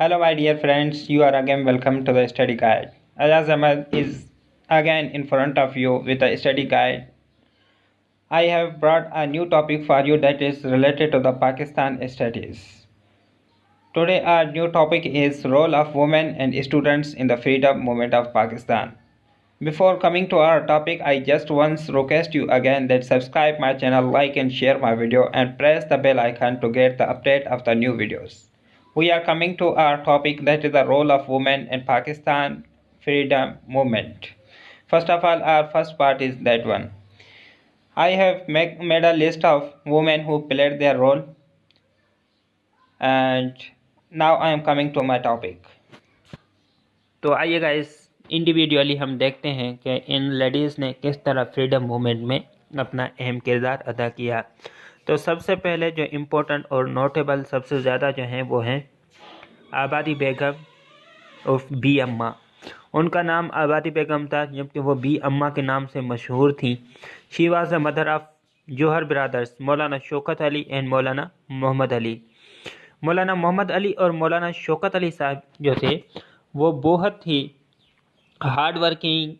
Hello, my dear friends. You are again welcome to the study guide. Ajaz Ahmed is again in front of you with a study guide. I have brought a new topic for you that is related to the Pakistan studies. Today, our new topic is role of women and students in the freedom movement of Pakistan. Before coming to our topic, I just once request you again that subscribe my channel, like and share my video and press the bell icon to get the update of the new videos. We are coming to our topic that is the role of women in Pakistan freedom movement. First of all, our first part is that one. I have made a list of women who played their role, and now I am coming to my topic. तो आइए guys individually हम देखते हैं कि इन ladies ने किस तरह freedom movement में अपना अहम किरदार अदा किया। तो सबसे पहले जो इम्पोर्टेंट और नोटेबल सबसे ज़्यादा जो हैं वो हैं आबादी बेगम उर्फ बी अम्मा। उनका नाम आबादी बेगम था, जबकि वो बी अम्मा के नाम से मशहूर थी। She was the mother of Jauhar brothers, मौलाना शौकत अली एंड मौलाना मोहम्मद अली। मौलाना मोहम्मद अली और मौलाना शौकत अली साहब जो थे वो बहुत ही हार्ड वर्किंग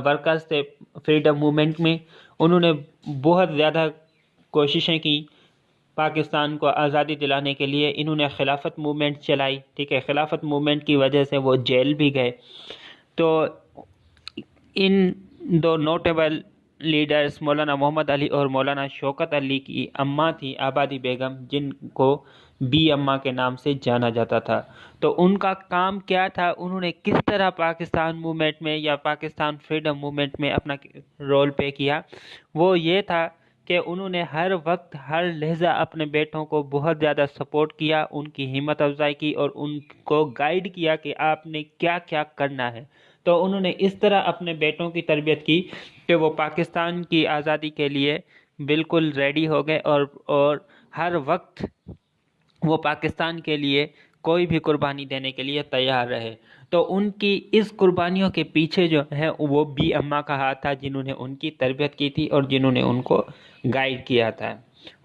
वर्कर्स थे फ्रीडम मूवमेंट में। उन्होंने बहुत ज़्यादा कोशिशें की पाकिस्तान को आज़ादी दिलाने के लिए। इन्होंने खिलाफत मूवमेंट चलाई, ठीक है। खिलाफत मूवमेंट की वजह से वो जेल भी गए। तो इन दो नोटेबल लीडर्स मौलाना मोहम्मद अली और मौलाना शौकत अली की अम्मा थी आबादी बेगम, जिनको बी अम्मा के नाम से जाना जाता था। तो उनका काम क्या था, उन्होंने किस तरह पाकिस्तान मूवमेंट में या पाकिस्तान फ्रीडम मूवमेंट में अपना रोल प्ले किया, वो ये था कि उन्होंने हर वक्त हर लहजा अपने बेटों को बहुत ज़्यादा सपोर्ट किया, उनकी हिम्मत अफजाई की और उनको गाइड किया कि आपने क्या क्या करना है। तो उन्होंने इस तरह अपने बेटों की तरबियत की कि वो पाकिस्तान की आज़ादी के लिए बिल्कुल रेडी हो गए और हर वक्त वो पाकिस्तान के लिए कोई भी कुर्बानी देने के लिए तैयार रहे। तो उनकी इस कुर्बानियों के पीछे जो है वो बी अम्मा का हाथ था, जिन्होंने उनकी तरबियत की थी और जिन्होंने उनको गाइड किया था।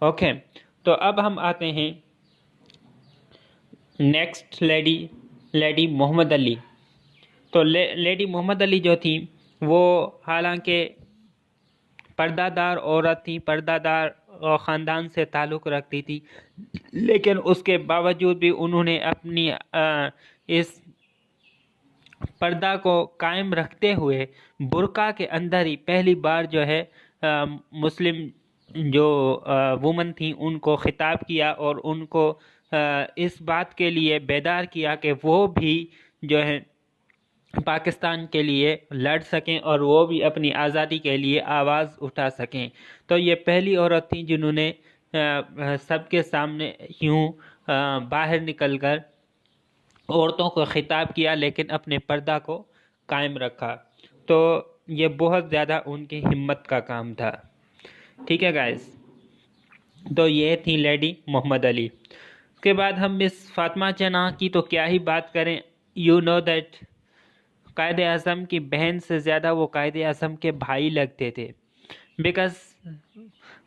ओके, तो अब हम आते हैं नेक्स्ट लेडी मोहम्मद अली। तो लेडी मोहम्मद अली जो थी वो हालांकि पर्दादार औरत थी, पर्दादार ख़ानदान से ताल्लुक़ रखती थी, लेकिन उसके बावजूद भी उन्होंने अपनी इस पर्दा को कायम रखते हुए बुर्का के अंदर ही पहली बार जो है मुस्लिम जो वुमन थी उनको ख़िताब किया और उनको इस बात के लिए बेदार किया कि वो भी जो है पाकिस्तान के लिए लड़ सकें और वो भी अपनी आज़ादी के लिए आवाज़ उठा सकें। तो ये पहली औरत थी जिन्होंने सबके सामने यूँ बाहर निकलकर औरतों को ख़िताब किया, लेकिन अपने पर्दा को कायम रखा। तो ये बहुत ज़्यादा उनकी हिम्मत का काम था, ठीक है गाइस। तो ये थी लेडी मोहम्मद अली। उसके बाद हम मिस फातिमा जना की तो क्या ही बात करें। यू नो दैट कायदे आज़म की बहन से ज़्यादा वो कायदे आज़म के भाई लगते थे, बिकॉज़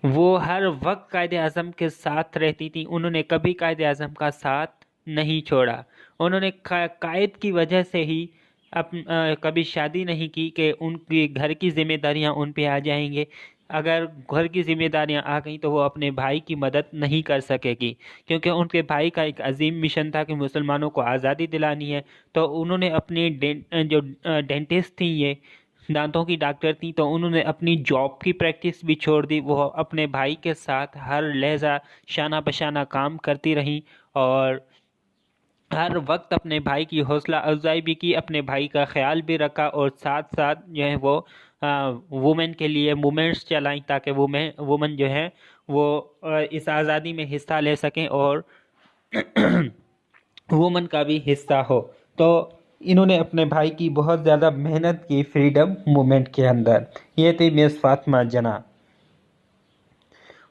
वो हर वक्त कायदे आज़म के साथ रहती थी। उन्होंने कभी कायदे आज़म का साथ नहीं छोड़ा। उन्होंने कायद की वजह से ही कभी शादी नहीं की कि उनकी घर की ज़िम्मेदारियां उन पे आ जाएंगे। अगर घर की ज़िम्मेदारियां आ गई तो वो अपने भाई की मदद नहीं कर सकेगी, क्योंकि उनके भाई का एक अजीम मिशन था कि मुसलमानों को आज़ादी दिलानी है। तो उन्होंने अपनी जो डेंटिस्ट थी, ये दांतों की डॉक्टर थी, तो उन्होंने अपनी जॉब की प्रैक्टिस भी छोड़ दी। वो अपने भाई के साथ हर लहजा शाना बशाना काम करती रहीं और हर वक्त अपने भाई की हौसला अफजाई भी की, अपने भाई का ख्याल भी रखा और साथ साथ जो है वो वुमेन के लिए मूवमेंट्स चलाई ताकि वुमेन जो है वो इस आज़ादी में हिस्सा ले सकें और वुमेन का भी हिस्सा हो। तो इन्होंने अपने भाई की बहुत ज़्यादा मेहनत की फ्रीडम मूवमेंट के अंदर। ये थी मिस फातिमा जना।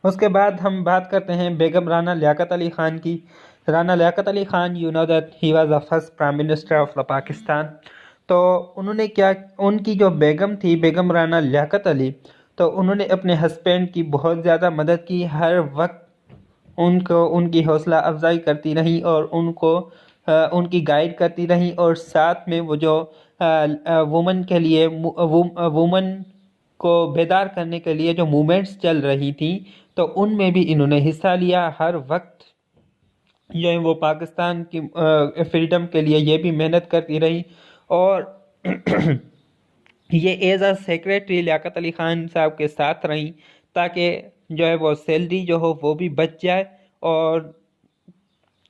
उसके बाद हम बात करते हैं बेगम राना लियाकत अली ख़ान की। Rana Liaquat Ali Khan, you know that he was the first prime minister of the Pakistan. तो उन्होंने क्या, उनकी जो बेगम थी बेगम राना लियाकत अली, तो उन्होंने अपने हस्बैंड की बहुत ज़्यादा मदद की। हर वक्त उनको उनकी हौसला अफजाई करती रही और उनको उनकी गाइड करती रहीं, और साथ में वो जो वुमेन के लिए वुमेन को बेदार करने के लिए जो मूवमेंट्स चल रही थी, तो उनमें भी इन्होंने हिस्सा लिया। हर वक्त जो है वो पाकिस्तान की फ्रीडम के लिए ये भी मेहनत करती रही। और ये as a secretary Liaquat Ali Khan साहब के साथ रहीं, ताकि जो है वो सैलरी जो हो वो भी बच जाए, और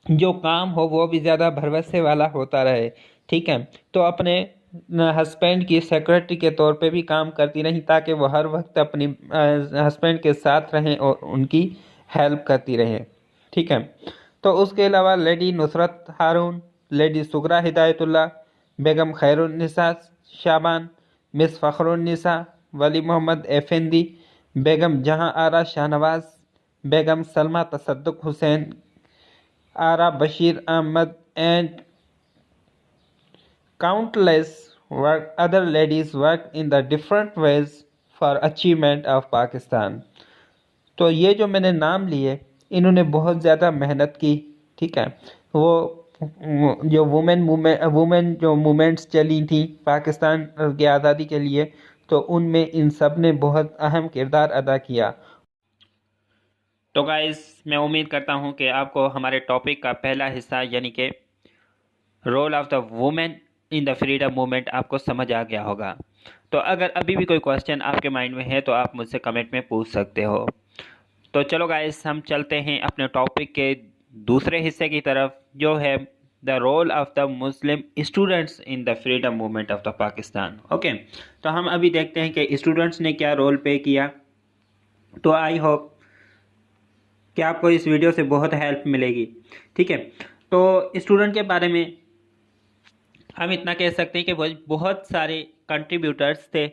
जो काम हो वो भी ज़्यादा भरवसे वाला होता रहे। ठीक है, तो अपने हस्बैंड की सेक्रेटरी के तौर पे भी काम करती रहीं, ताकि वो हर वक्त अपनी हस्बैंड के साथ रहें और उनकी हेल्प करती रहें। ठीक है, तो उसके अलावा लेडी नुसरत हारून, लेडी सुगरा हिदायतुल्लाह, बेगम खैरुन्निसा शाबान, मिस फ़खरुन्निसा, वली मोहम्मद एफेंदी, बेगम जहां आरा शाहनवाज, बेगम सलमा तसद्दुक हुसैन, आरा Bashir Ahmad, and countless other ladies worked in the different ways for achievement of Pakistan। तो ये जो मैंने नाम लिए, इन्होंने बहुत ज़्यादा मेहनत की। ठीक है, वो जो वुमेन जो मूवमेंट्स चली थी पाकिस्तान की आज़ादी के लिए, तो उनमें इन सब ने बहुत अहम किरदार अदा किया। तो गाइस, मैं उम्मीद करता हूँ कि आपको हमारे टॉपिक का पहला हिस्सा यानी कि role of the women in the freedom movement आपको समझ आ गया होगा। तो अगर अभी भी कोई क्वेश्चन आपके माइंड में है तो आप मुझसे कमेंट में पूछ सकते हो। तो चलो गाइस, हम चलते हैं अपने टॉपिक के दूसरे हिस्से की तरफ, जो है the role of the Muslim students in the freedom movement of the Pakistan. Okay, तो हम अभी देखते हैं कि स्टूडेंट्स ने क्या रोल प्ले किया। तो आई होप कि आपको इस वीडियो से बहुत हेल्प मिलेगी। ठीक है, तो स्टूडेंट के बारे में हम इतना कह सकते हैं कि वो बहुत सारे कंट्रीब्यूटर्स थे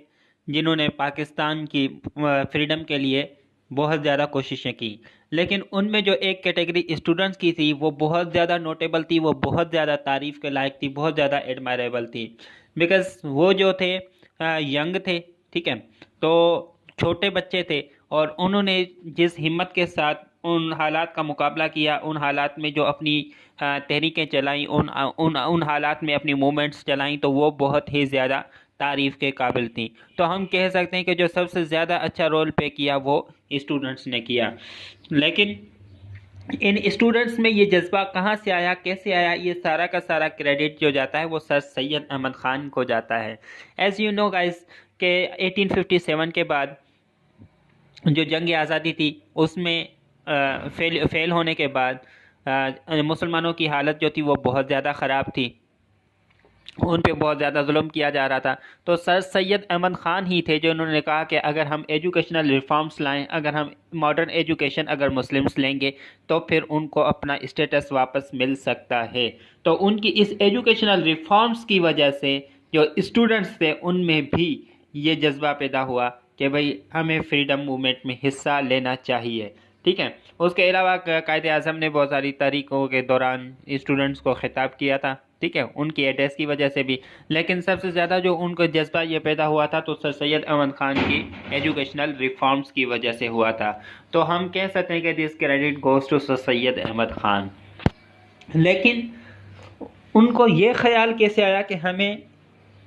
जिन्होंने पाकिस्तान की फ्रीडम के लिए बहुत ज़्यादा कोशिशें की। लेकिन उनमें जो एक कैटेगरी स्टूडेंट्स की थी वो बहुत ज़्यादा नोटेबल थी, वो बहुत ज़्यादा तारीफ़ के लायक थी, बहुत ज़्यादा एडमायरेबल थी। बिकॉज वो जो थे यंग थे। ठीक है, तो छोटे बच्चे थे, और उन्होंने जिस हिम्मत के साथ उन हालात का मुकाबला किया, उन हालात में जो अपनी तहरीकें चलाई, उन हालात में अपनी मूवमेंट्स चलाई, तो वो बहुत ही ज़्यादा तारीफ़ के काबिल थी। तो हम कह सकते हैं कि जो सबसे ज़्यादा अच्छा रोल प्ले किया वो स्टूडेंट्स ने किया। लेकिन इन स्टूडेंट्स में ये जज्बा कहाँ से आया, कैसे आया, ये सारा का सारा क्रेडिट जो जाता है वो सर सैयद अहमद ख़ान को जाता है। एज़ यू नो गाइस के 1857 के बाद जो जंग आज़ादी थी उसमें फेल होने के बाद मुसलमानों की हालत जो थी वो बहुत ज़्यादा ख़राब थी, उन पे बहुत ज़्यादा जुल्म किया जा रहा था। तो सर सैयद अहमद ख़ान ही थे जो उन्होंने कहा कि अगर हम एजुकेशनल रिफॉर्म्स लाएं, अगर हम मॉडर्न एजुकेशन अगर मुस्लिम्स लेंगे तो फिर उनको अपना स्टेटस वापस मिल सकता है। तो उनकी इस एजुकेशनल रिफॉर्म्स की वजह से जो स्टूडेंट्स थे उनमें भी ये जज्बा पैदा हुआ कि भाई हमें फ्रीडम मूवमेंट में हिस्सा लेना चाहिए। ठीक है, उसके अलावा कायद आज़म ने बहुत सारी तारीखों के दौरान स्टूडेंट्स को खिताब किया था। ठीक है, उनकी एड्रेस की वजह से भी। लेकिन सबसे ज़्यादा जो उनको जज्बा ये पैदा हुआ था तो सर सैयद अहमद ख़ान की एजुकेशनल रिफॉर्म्स की वजह से हुआ था। तो हम कह सकते हैं कि this credit goes to sir Syed Ahmad Khan. लेकिन उनको ये ख्याल कैसे आया कि हमें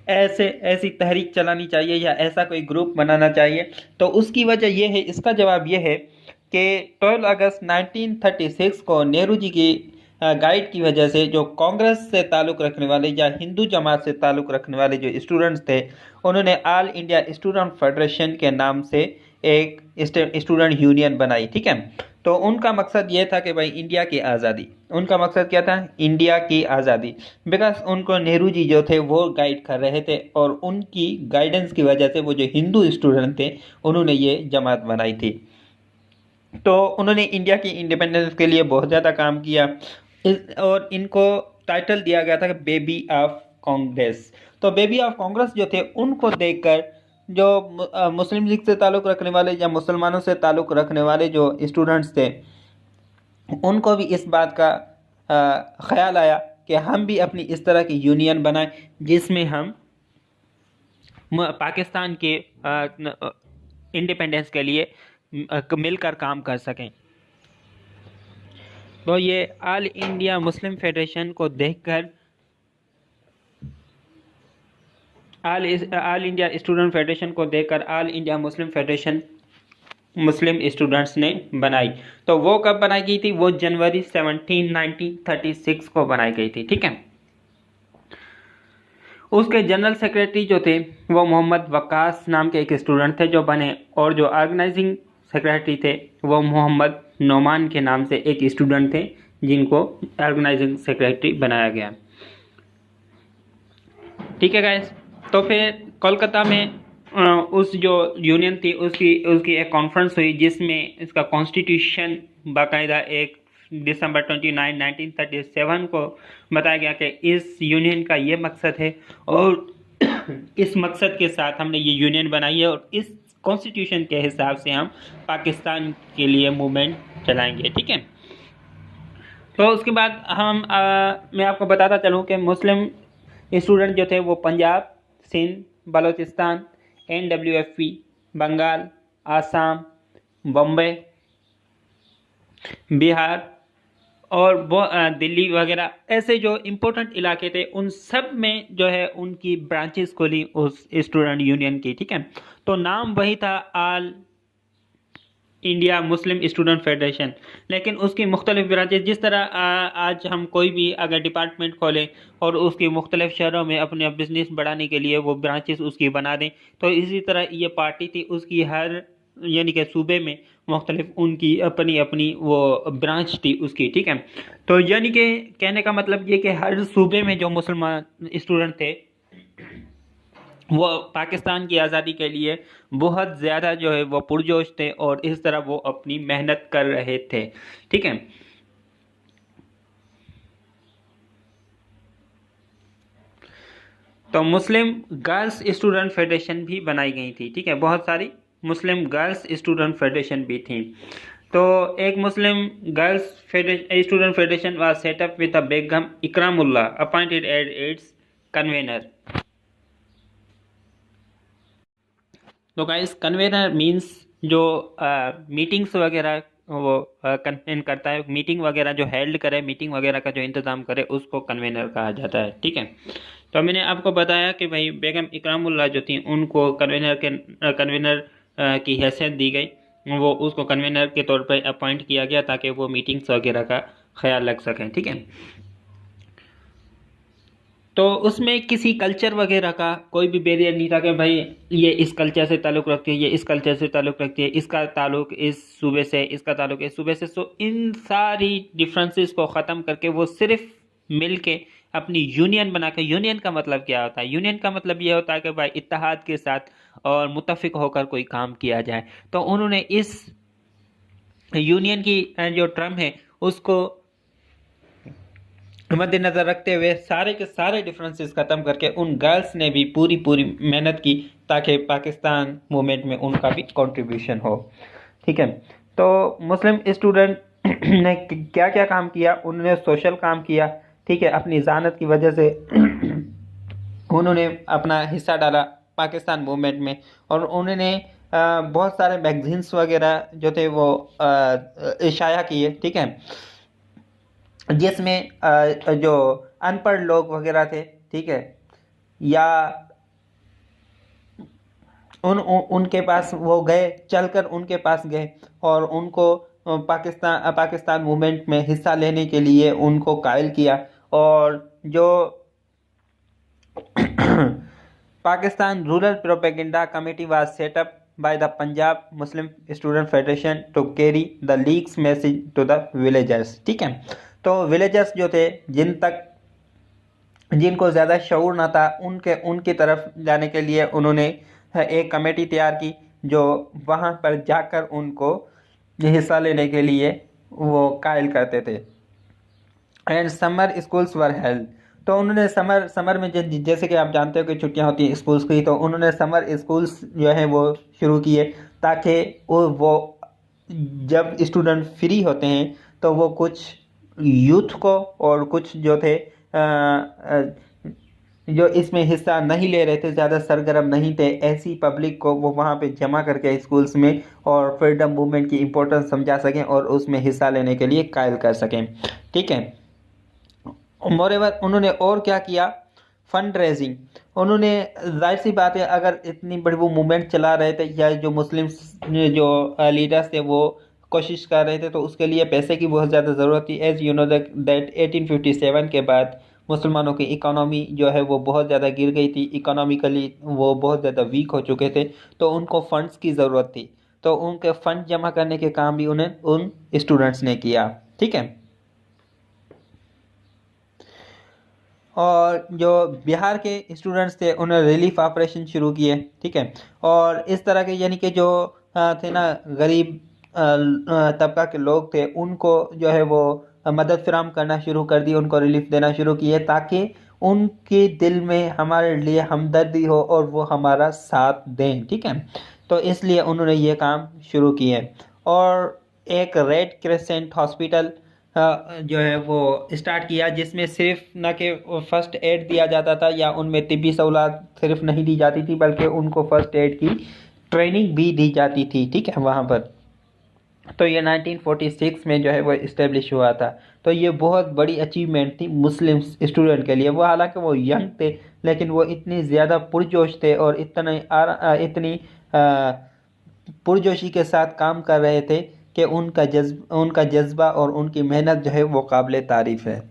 ऐसी तहरीक चलानी चाहिए या ऐसा कोई ग्रुप बनाना चाहिए? तो उसकी वजह यह है, इसका जवाब यह है कि 12 अगस्त 1936 को नेहरू जी की गाइड की वजह से जो कांग्रेस से ताल्लुक़ रखने वाले या हिंदू जमात से ताल्लुक़ रखने वाले जो स्टूडेंट्स थे, उन्होंने ऑल इंडिया स्टूडेंट फेडरेशन के नाम से एक स्टूडेंट यूनियन बनाई। ठीक है, तो उनका मकसद ये था कि भाई इंडिया की आज़ादी, उनका मकसद क्या था? इंडिया की आज़ादी। बिकॉज उनको नेहरू जी जो थे वो गाइड कर रहे थे, और उनकी गाइडेंस की वजह से वो जो हिंदू स्टूडेंट थे उन्होंने ये जमात बनाई थी। तो उन्होंने इंडिया की इंडिपेंडेंस के लिए बहुत ज़्यादा काम किया, और इनको टाइटल दिया गया था कि बेबी ऑफ कांग्रेस। तो बेबी ऑफ कांग्रेस जो थे उनको देखकर जो मुस्लिम लीग से ताल्लुक़ रखने वाले या मुसलमानों से ताल्लुक़ रखने वाले जो स्टूडेंट्स थे उनको भी इस बात का ख्याल आया कि हम भी अपनी इस तरह की यूनियन बनाएं जिसमें हम पाकिस्तान के इंडिपेंडेंस के लिए मिलकर काम कर सकें। तो ये ऑल इंडिया मुस्लिम फेडरेशन को देखकर ऑल इंडिया स्टूडेंट फेडरेशन को देखकर all India Muslim federation Muslim students ने बनाई। तो वो कब बनाई गई थी? वो जनवरी 17 1936 को बनाई गई थी। ठीक है, उसके जनरल सेक्रेटरी जो थे वो मोहम्मद वकास नाम के एक स्टूडेंट थे जो बने, और जो ऑर्गेनाइजिंग सेक्रेटरी थे वो मोहम्मद नोमान के नाम से एक स्टूडेंट थे जिनको ऑर्गेनाइजिंग सेक्रेटरी बनाया गया। ठीक है गाइस, तो फिर कोलकाता में उस जो यूनियन थी उसकी एक कॉन्फ्रेंस हुई जिसमें इसका कॉन्स्टिट्यूशन बाकायदा एक दिसंबर 29 1937 को बताया गया कि इस यूनियन का ये मकसद है और इस मकसद के साथ हमने ये यूनियन बनाई है और इस कॉन्स्टिट्यूशन के हिसाब से हम पाकिस्तान के लिए मूवमेंट चलाएंगे। ठीक है, तो उसके बाद मैं आपको बताता चलूँ कि मुस्लिम स्टूडेंट जो थे वो पंजाब, सिंध, बलूचिस्तान, NWFP, बंगाल, आसाम, बॉम्बे, बिहार और दिल्ली वगैरह ऐसे जो इम्पोर्टेंट इलाके थे उन सब में जो है उनकी ब्रांचेस खोली उस स्टूडेंट यूनियन की। ठीक है, तो नाम वही था all India Muslim student federation, लेकिन उसकी मुख्तलिफ ब्रांचेस, जिस तरह आज हम कोई भी अगर डिपार्टमेंट खोलें और उसकी मुख्तलिफ शहरों में अपने बिजनेस बढ़ाने के लिए वो ब्रांचेस उसकी बना दें, तो इसी तरह ये पार्टी थी उसकी हर यानी कि सूबे में मुख्तलिफ उनकी अपनी अपनी वो ब्रांच थी उसकी। ठीक है, तो यानी कि कहने का मतलब ये कि हर सूबे में जो मुसलमान स्टूडेंट थे वो पाकिस्तान की आज़ादी के लिए बहुत ज़्यादा जो है वो पुरजोश थे और इस तरह वो अपनी मेहनत कर रहे थे। ठीक है, तो मुस्लिम गर्ल्स स्टूडेंट फेडरेशन भी बनाई गई थी। ठीक है, बहुत सारी मुस्लिम गर्ल्स स्टूडेंट फेडरेशन भी थी। तो एक Muslim girls student federation was set up with Begum Ikramullah appointed as its convener. तो गाइस, कन्वेनर मींस जो मीटिंग्स वगैरह वो कन्वेन करता है, मीटिंग वगैरह जो हेल्ड करे, मीटिंग वगैरह का जो इंतज़ाम करे उसको कन्वेनर कहा जाता है। ठीक है, तो मैंने आपको बताया कि भाई बेगम इकरामुल्लाह जो थी उनको कन्वेनर की हैसियत दी गई, वो उसको कन्वेनर के तौर पर अपॉइंट किया गया ताकि वो मीटिंग्स वगैरह का ख्याल रख सकें। ठीक है, तो उसमें किसी कल्चर वगैरह का कोई भी बैरियर नहीं था कि भाई ये इस कल्चर से ताल्लुक़ रखती है, ये इस कल्चर से ताल्लुक़ रखती है, इसका ताल्लुक़ इस सूबे से, इसका ताल्लुक़ इस सूबे से। सो इन सारी डिफरेंसेस को ख़त्म करके वो सिर्फ मिल के अपनी यूनियन बना के, यूनियन का मतलब क्या होता है? यूनियन का मतलब ये होता है कि भाई इत्तेहाद के साथ और मुत्तफिक होकर कोई काम किया जाए। तो उन्होंने इस यूनियन की जो टर्म है उसको मद्देनजर रखते हुए सारे के सारे डिफरेंसेस ख़त्म करके उन गर्ल्स ने भी पूरी मेहनत की ताकि पाकिस्तान मूवमेंट में उनका भी कंट्रीब्यूशन हो। ठीक है, तो मुस्लिम स्टूडेंट ने क्या क्या काम किया? उन्होंने सोशल काम किया। ठीक है, अपनी ज़ानत की वजह से उन्होंने अपना हिस्सा डाला पाकिस्तान मूवमेंट में और उन्होंने बहुत सारे मैगजीन्स वगैरह जो थे वो इशाया किए। ठीक है, जिसमें जो अनपढ़ लोग वगैरह थे, ठीक है, या उनके पास वो गए, चलकर उनके पास गए और उनको पाकिस्तान मूवमेंट में हिस्सा लेने के लिए उनको कायल किया। और जो Pakistan rural propaganda committee was set up by the Punjab Muslim Student Federation to carry the league's message to the villagers। ठीक है, तो विलेजर्स जो थे जिनको ज़्यादा शऊर ना था उनकी तरफ जाने के लिए उन्होंने एक कमेटी तैयार की जो वहाँ पर जाकर उनको हिस्सा लेने के लिए वो कायल करते थे। And summer schools were held, तो उन्होंने समर में जैसे कि आप जानते हो कि छुट्टियां होती हैं स्कूल्स की, तो उन्होंने समर स्कूल्स जो है वो शुरू किए ताकि वो जब स्टूडेंट फ्री होते हैं तो वो कुछ यूथ को और कुछ जो थे जो इसमें हिस्सा नहीं ले रहे थे, ज़्यादा सरगर्म नहीं थे, ऐसी पब्लिक को वो वहाँ पे जमा करके स्कूल्स में और फ्रीडम मूवमेंट की इम्पोर्टेंस समझा सकें और उसमें हिस्सा लेने के लिए कायल कर सकें। ठीक है। मोरेवर उन्होंने और क्या किया, फंड रेजिंग। उन्होंने, जाहिर सी बात है, अगर इतनी बड़ी वो मूवमेंट चला रहे थे या जो मुस्लिम्स जो लीडर्स थे वो कोशिश कर रहे थे, तो उसके लिए पैसे की बहुत ज़्यादा ज़रूरत थी। एज यू नो दैट 1857 के बाद मुसलमानों की इकोनॉमी जो है वो बहुत ज़्यादा गिर गई थी, इकोनॉमिकली वो बहुत ज़्यादा वीक हो चुके थे, तो उनको फंड्स की ज़रूरत थी। तो उनके फंड जमा करने के काम भी उन्हें उन स्टूडेंट्स ने किया। ठीक है। और जो बिहार के स्टूडेंट्स थे उन्होंने रिलीफ ऑपरेशन शुरू किए। ठीक है। और इस तरह के यानी कि जो थे ना गरीब तबका के लोग थे, उनको जो है वो मदद फराहम करना शुरू कर दी, उनको रिलीफ देना शुरू किए ताकि उनके दिल में हमारे लिए हमदर्दी हो और वो हमारा साथ दें। ठीक है। तो इसलिए उन्होंने ये काम शुरू किए। और एक रेड क्रिसेंट हॉस्पिटल जो है वो स्टार्ट किया, जिसमें सिर्फ न कि फर्स्ट एड दिया जाता था या उनमें तिब्बी सहूलत सिर्फ नहीं दी जाती थी, बल्कि उनको फर्स्ट एड की ट्रेनिंग भी दी जाती थी। ठीक है, वहाँ पर। तो ये 1946 में जो है वो इस्टेब्लिश हुआ था। तो ये बहुत बड़ी अचीवमेंट थी मुस्लिम स्टूडेंट के लिए। वो हालांकि वो यंग थे, लेकिन वो इतनी ज़्यादा पुरजोश थे और इतनी पुरजोशी के साथ काम कर रहे थे कि उनका जज्बा और उनकी मेहनत जो है वो काबिल तारीफ़ है।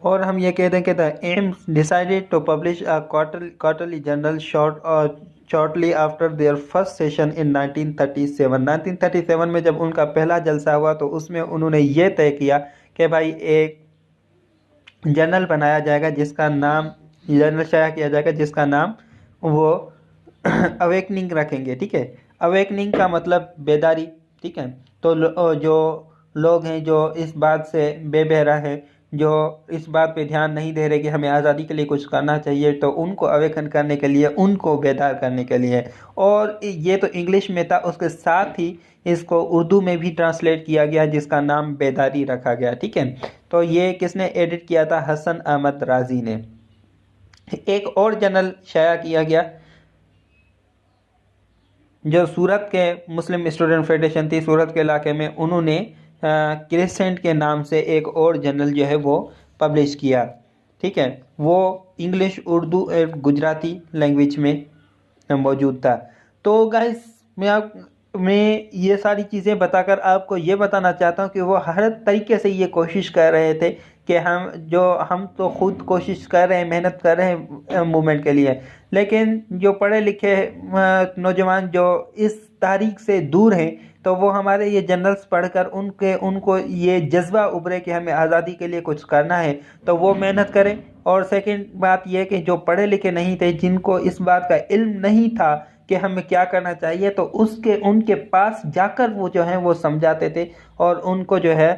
और हम ये कह दें कि the aims decided to publish a quarterly journal shortly after their first session in 1937 में जब उनका पहला जलसा हुआ, तो उसमें उन्होंने ये तय किया कि भाई एक जर्नल बनाया जाएगा, जिसका नाम जर्नल शाया किया जाएगा, जिसका नाम वो अवेकनिंग रखेंगे। ठीक है। अवेकनिंग का मतलब बेदारी। ठीक है। तो जो लोग हैं जो इस बात से बेबहरा हैं, जो इस बात पे ध्यान नहीं दे रहे कि हमें आज़ादी के लिए कुछ करना चाहिए, तो उनको अवेकन करने के लिए, उनको बेदार करने के लिए। और ये तो इंग्लिश में था, उसके साथ ही इसको उर्दू में भी ट्रांसलेट किया गया, जिसका नाम बेदारी रखा गया। ठीक है। तो ये किसने एडिट किया था? हसन अहमद राजी ने। एक और जर्नल शाया किया गया, जो सूरत के मुस्लिम स्टूडेंट फेडरेशन थी सूरत के इलाके में, उन्होंने क्रिसेंट के नाम से एक और जर्नल जो है वो पब्लिश किया। ठीक है। वो इंग्लिश, उर्दू और गुजराती लैंग्वेज में मौजूद था। तो गाइस, मैं ये सारी चीज़ें बताकर आपको ये बताना चाहता हूँ कि वो हर तरीके से ये कोशिश कर रहे थे कि हम तो खुद कोशिश कर रहे हैं, मेहनत कर रहे हैं मूवमेंट के लिए, लेकिन जो पढ़े लिखे नौजवान जो इस तारीख से दूर हैं, तो वो हमारे ये जर्नल्स पढ़कर उनको ये जज्बा उभरे कि हमें आज़ादी के लिए कुछ करना है, तो वो मेहनत करें। और सेकंड बात यह कि जो पढ़े लिखे नहीं थे, जिनको इस बात का इल्म नहीं था कि हमें क्या करना चाहिए, तो उनके पास जाकर वो जो है वो समझाते थे और उनको जो है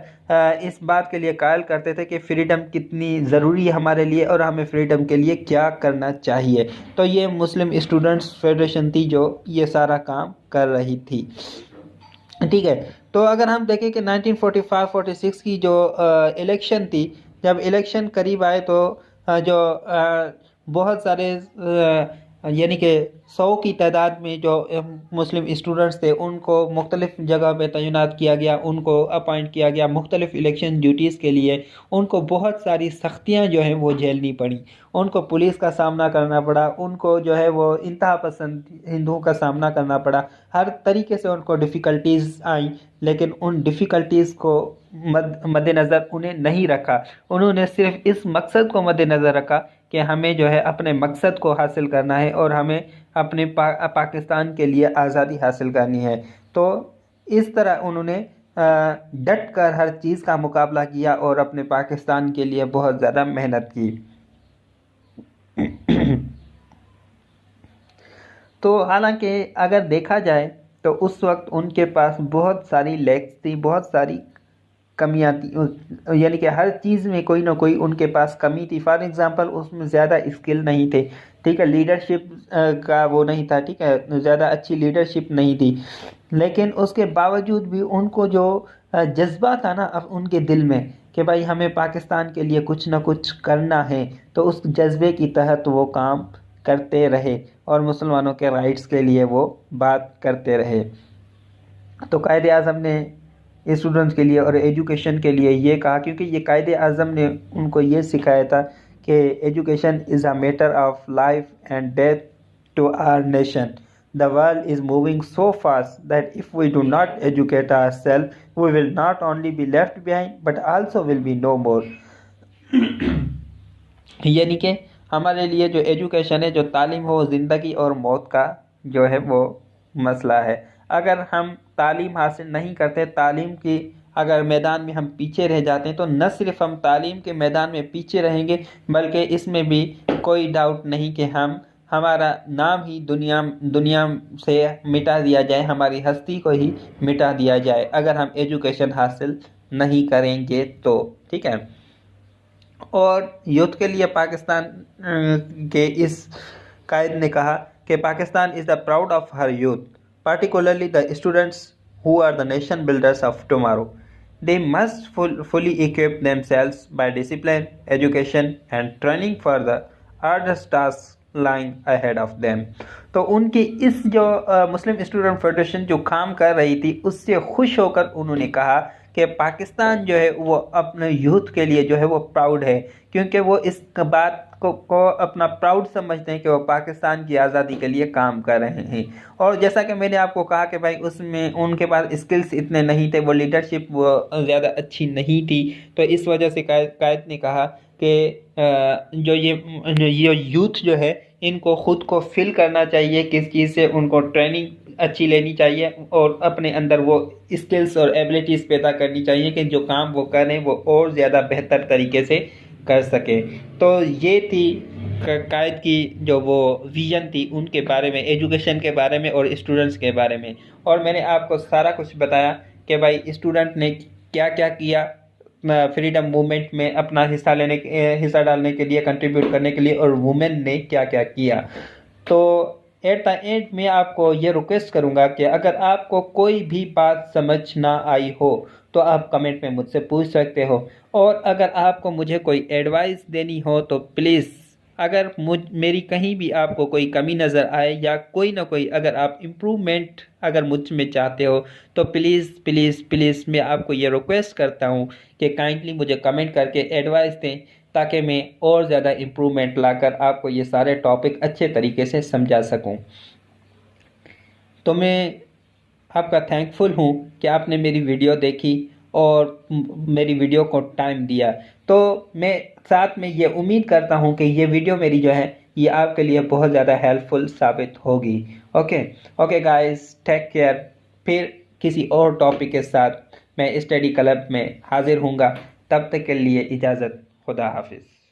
इस बात के लिए कायल करते थे कि फ्रीडम कितनी ज़रूरी है हमारे लिए और हमें फ्रीडम के लिए क्या करना चाहिए। तो ये मुस्लिम स्टूडेंट्स फेडरेशन थी जो ये सारा काम कर रही थी। ठीक है। तो अगर हम देखें कि 1945-46 की जो इलेक्शन थी, जब इलेक्शन करीब आए, तो जो बहुत सारे यानी कि 100 की तादाद में जो मुस्लिम स्टूडेंट्स थे, उनको मुख्तलिफ जगह पे तैनात किया गया, उनको अपॉइंट किया गया मुख्तलिफ इलेक्शन ड्यूटीज़ के लिए। उनको बहुत सारी सख्तियाँ जो हैं वो झेलनी पड़ी, उनको पुलिस का सामना करना पड़ा, उनको जो है वो इंतहा पसंद हिंदुओं का सामना करना पड़ा, हर तरीके से उनको डिफ़िकल्टीज़ आई। लेकिन उन डिफ़िकल्टीज़ को मद्देनज़र उन्हें नहीं रखा। उन्होंने सिर्फ इस मकसद को मद्देनज़र रखा कि हमें जो है अपने मकसद को हासिल करना है और हमें अपने पाकिस्तान के लिए आज़ादी हासिल करनी है। तो इस तरह उन्होंने डट कर हर चीज़ का मुकाबला किया और अपने पाकिस्तान के लिए बहुत ज़्यादा मेहनत की। तो हालांकि अगर देखा जाए तो उस वक्त उनके पास बहुत सारी लैक्स थी, बहुत सारी कमियां थी, यानी कि हर चीज़ में कोई ना कोई उनके पास कमी थी। फॉर एग्जांपल, उसमें ज़्यादा स्किल नहीं थे। ठीक है। लीडरशिप का वो नहीं था। ठीक है। ज़्यादा अच्छी लीडरशिप नहीं थी। लेकिन उसके बावजूद भी उनको जो जज्बा था ना अब उनके दिल में कि भाई हमें पाकिस्तान के लिए कुछ ना कुछ करना है, तो उस जज्बे की तहत वो काम करते रहे और मुसलमानों के राइट्स के लिए वो बात करते रहे। तो कायदे आज़म ने स्टूडेंट्स के लिए और एजुकेशन के लिए ये कहा, क्योंकि ये कायदे आज़म ने उनको ये सिखाया था कि education is a matter of life and death to our nation. The world is moving so fast that if we do not educate ourself we will not only be left behind but also will be no more. यानी कि हमारे लिए जो education है, जो तालीम हो, ज़िंदगी और मौत का जो है वो मसला है। अगर हम तालीम हासिल नहीं करते, तालीम की अगर मैदान में हम पीछे रह जाते हैं, तो न सिर्फ हम तालीम के मैदान में पीछे रहेंगे बल्कि इसमें भी कोई डाउट नहीं कि हमारा नाम ही दुनिया से मिटा दिया जाए, हमारी हस्ती को ही मिटा दिया जाए अगर हम एजुकेशन हासिल नहीं करेंगे तो। ठीक है। और यूथ के लिए पाकिस्तान के इस कायद ने कहा कि Pakistan is the proud of her youth, particularly the students who are the nation builders of tomorrow. They must fully equip themselves by discipline, education and training for the hardest tasks lying ahead of them. तो उनकी इस जो मुस्लिम student federation जो काम कर रही थी उससे खुश होकर उन्होंने कहा कि पाकिस्तान जो है वो अपने यूथ के लिए जो है वो प्राउड है, क्योंकि वो इस बात को अपना प्राउड समझते हैं कि वो पाकिस्तान की आज़ादी के लिए काम कर रहे हैं। और जैसा कि मैंने आपको कहा कि भाई उसमें उनके पास स्किल्स इतने नहीं थे, वो लीडरशिप वो ज़्यादा अच्छी नहीं थी, तो इस वजह से कायद ने कहा कि जो ये यूथ जो है इनको ख़ुद को फिल करना चाहिए किस चीज़ से, उनको ट्रेनिंग अच्छी लेनी चाहिए और अपने अंदर वो स्किल्स और एबिलिटीज़ पैदा करनी चाहिए कि जो काम वो करें वो और ज़्यादा बेहतर तरीके से कर सके। तो ये थी कायद की जो वो विज़न थी उनके बारे में, एजुकेशन के बारे में और स्टूडेंट्स के बारे में। और मैंने आपको सारा कुछ बताया कि भाई स्टूडेंट ने क्या क्या किया फ्रीडम मूवमेंट में अपना हिस्सा डालने के लिए, कंट्रीब्यूट करने के लिए, और वुमेन ने क्या क्या किया। तो एट द एंड में आपको ये रिक्वेस्ट करूँगा कि अगर आपको कोई भी बात समझ ना आई हो तो आप कमेंट में मुझसे पूछ सकते हो, और अगर आपको मुझे कोई एडवाइस देनी हो तो प्लीज़, अगर मेरी कहीं भी आपको कोई कमी नज़र आए या कोई ना कोई अगर आप इम्प्रूवमेंट अगर मुझ में चाहते हो तो प्लीज़ प्लीज़ प्लीज़ मैं आपको ये रिक्वेस्ट करता हूँ कि काइंडली मुझे कमेंट करके एडवाइस दें ताकि मैं और ज़्यादा इम्प्रूवमेंट लाकर आपको ये सारे टॉपिक अच्छे तरीके से समझा सकूं। तो मैं आपका थैंकफुल हूँ कि आपने मेरी वीडियो देखी और मेरी वीडियो को टाइम दिया। तो मैं साथ में ये उम्मीद करता हूँ कि ये वीडियो मेरी जो है ये आपके लिए बहुत ज़्यादा हेल्पफुल साबित होगी। Okay guys, take care. फिर किसी और टॉपिक के साथ मैं स्टडी क्लब में हाजिर हूँगा। तब तक के लिए इजाज़त। खुदा हाफिज़।